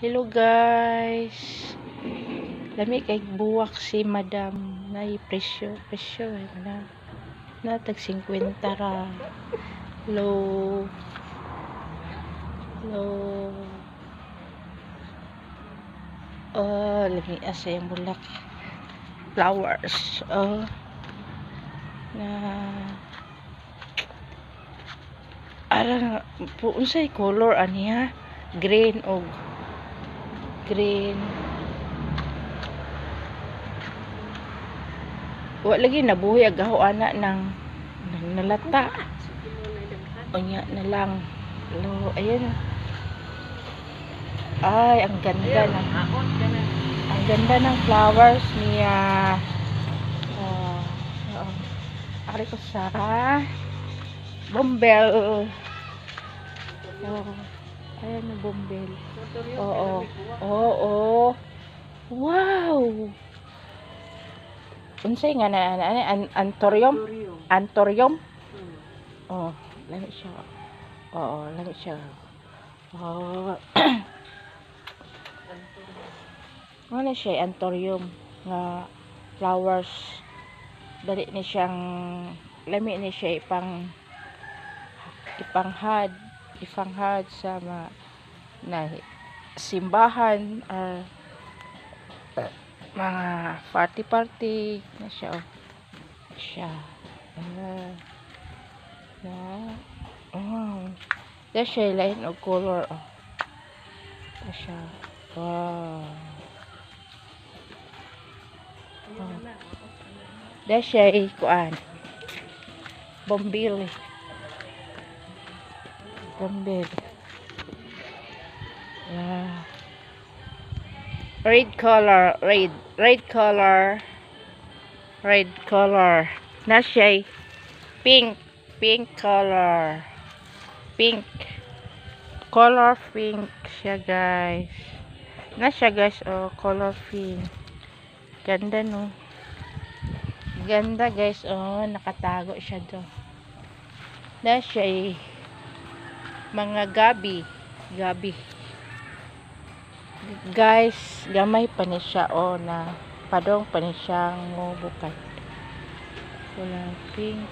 Hello guys. Lami kay buwak si Madam na presyo madam. Na tag 50 ra. Low. Lami asa yung bulak. Flowers. Na unsay color aniya? Green og green. Wa lagi nabuhi agaho ana nang nalata. Unya na lang. Ayan. Ay, ang ganda ng flowers niya. Ari ko sa bombel. Ayan na bombel. Oo. Wow. Unsay nga na antorium? Antorium? Lami siya. Lami siya. Ano siya, antorium nga flowers. Dali ni siyang lami ni siya ipanghad sa na simbahan or mga party na siya. Dahil siya lain og color. Siya. Wow. Dahil siya kuan. Bombil. Red color. Na siya pink color. Pink siya guys. Na siya guys, color pink. Ganda no. Ganda guys, nakatago siya do. Na siya mga gabi. Guys, gamay pa ni siya na padong pa ni siyang bukat. Kulay pink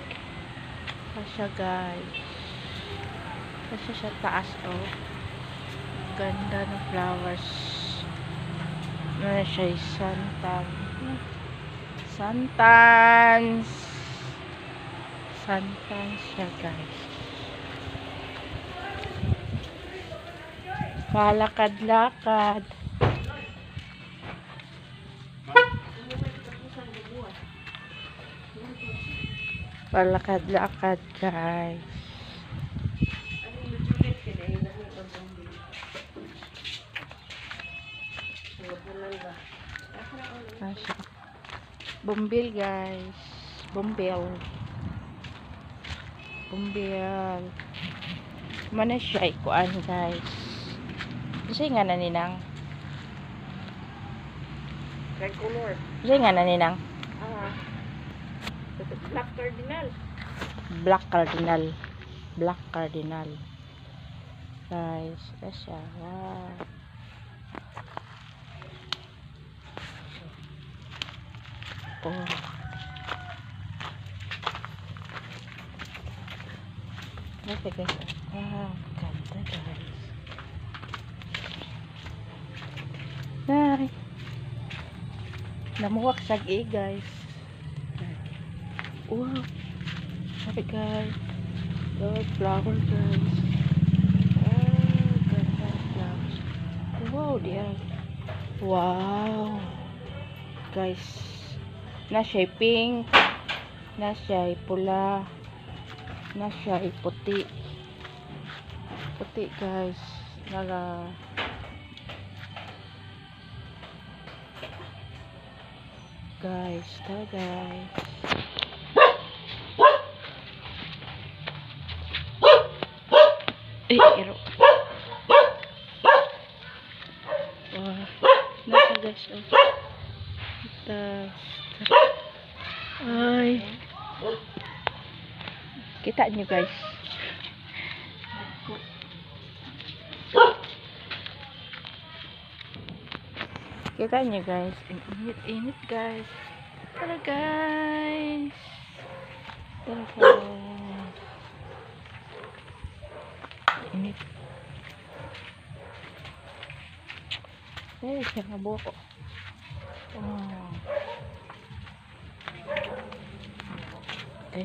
pa siya guys. Kasi siya taas ganda ng flowers. Na siya santans siya guys. Palakad-lakad. Guys. Bombil guys. Bombil. Mana siya ikuan guys. Kasi nga naninang. Red color. Kasi nga naninang. Black cardinal. Guys, siya. Wow. Okay guys. Ganda guys. Namuwak siya guys. Wow. Okay guys. Flower guys. Ganda flowers. Wow, dear. Wow. Guys. Na siya pink. Na siya pula. Na siya puti. Guys. Guys. Iro. Nasa guys. Ay. Kita nyo guys. Kita niyo guys, init guys. Tara guys. Tara guys. Init. Siya nga buko. Oh. Okay.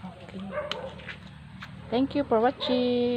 Okay. Thank you for watching.